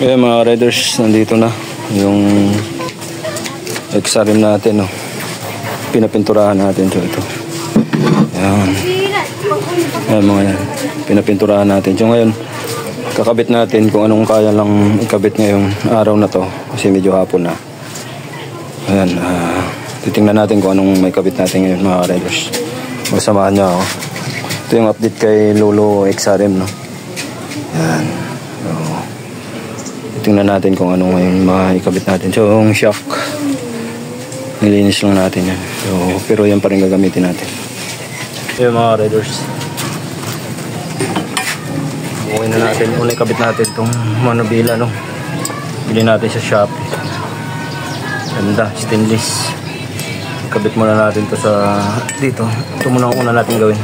Kaya mga riders, nandito na yung XRM natin, no? Pinapinturahan natin ito. Ayan. Ayan mga yan. Pinapinturahan natin. So ngayon, kakabit natin kung anong kaya lang ikabit ngayong araw na to. Kasi medyo hapon na. Ayan. Titingnan natin kung anong may kabit natin ngayon mga riders. Magsamahan niya ako. Ito yung update kay Lolo XRM, no? Ayan. So, tingnan natin kung anong may maikabit natin. So, yung shock, nilinis lang natin yan. So, pero yan pa rin gagamitin natin. Yung mga riders. Bukuin na natin. Unay kabit natin itong manubila, no? Bili natin sa Shopee. Ganda, stainless. Kabit muna natin to sa dito. Ito muna ang una natin gawin.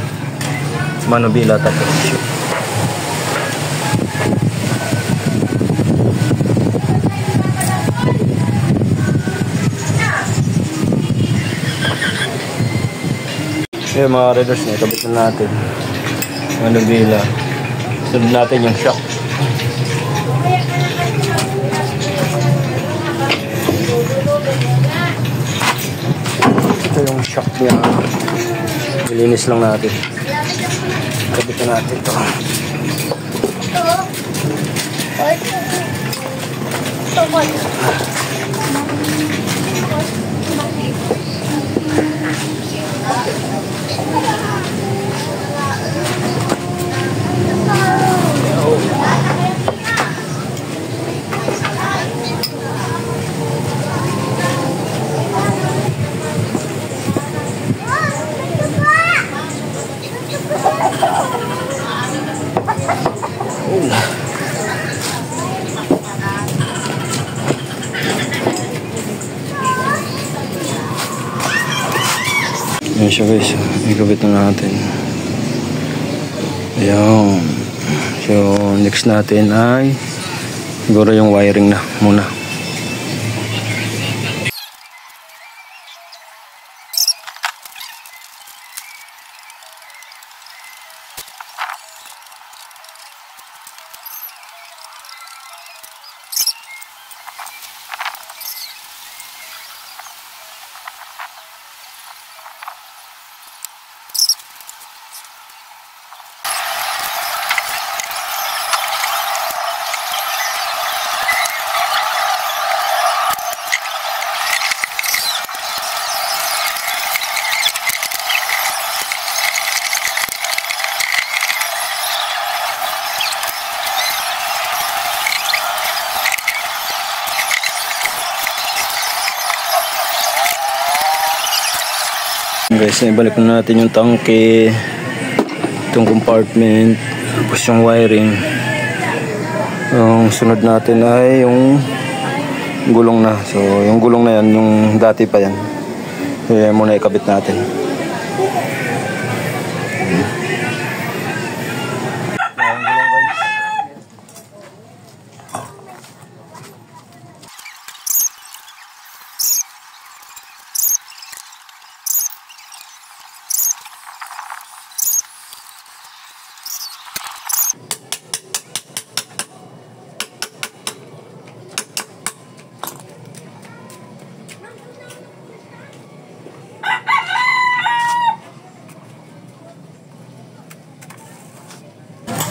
Manubila tapos yung mga riders na ikabit na natin manubila. Sunod natin yung shock. Ito yung shock niya. Nilinis lang natin. Ikabit na natin ito. Ayan siya guys, ikabit na natin. Ayan. So next natin ay siguro yung wiring na muna. Guys, ibalik na natin yung tangke, itong compartment, tapos yung wiring. Yung sunod natin ay yung gulong na. So yung gulong na yan, yung dati pa yan. Kaya muna ikabit natin.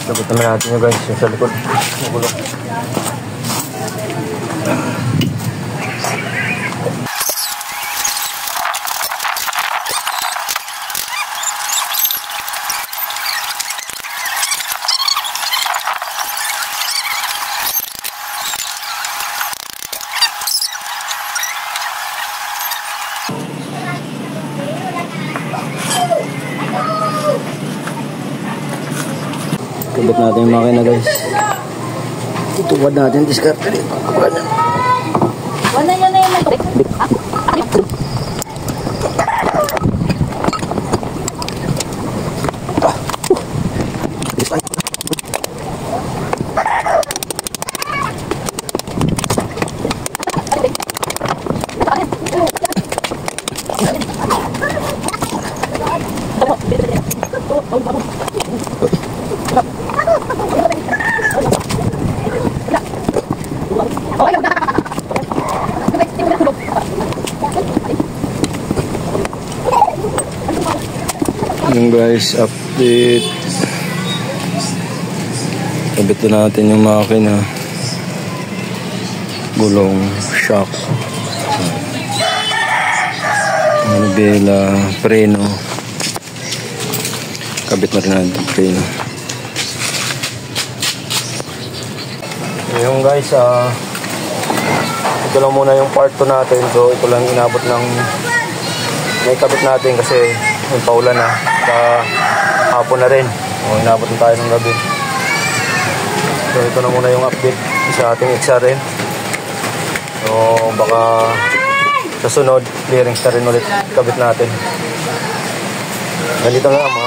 Labot naman natin nyo guys, yung sa likod. Magulong. Kabit natin yung makina guys. Tutuwad natin discard dito. Wala yan na yung Yung guys, update. Kabit na natin yung makina. Gulong, shock. Manibela, preno. Kabit na rin natin yung preno. Yung guys, ito lang muna yung part 2 natin. So ito lang inabot ng naikabit natin kasi yung paulan na. Hapon na rin. O, inabot na tayo ng gabi. So ito na muna yung update sa ating XRM. So baka sa sunod, clearings na rin ulit kabit natin. Ganito lang mga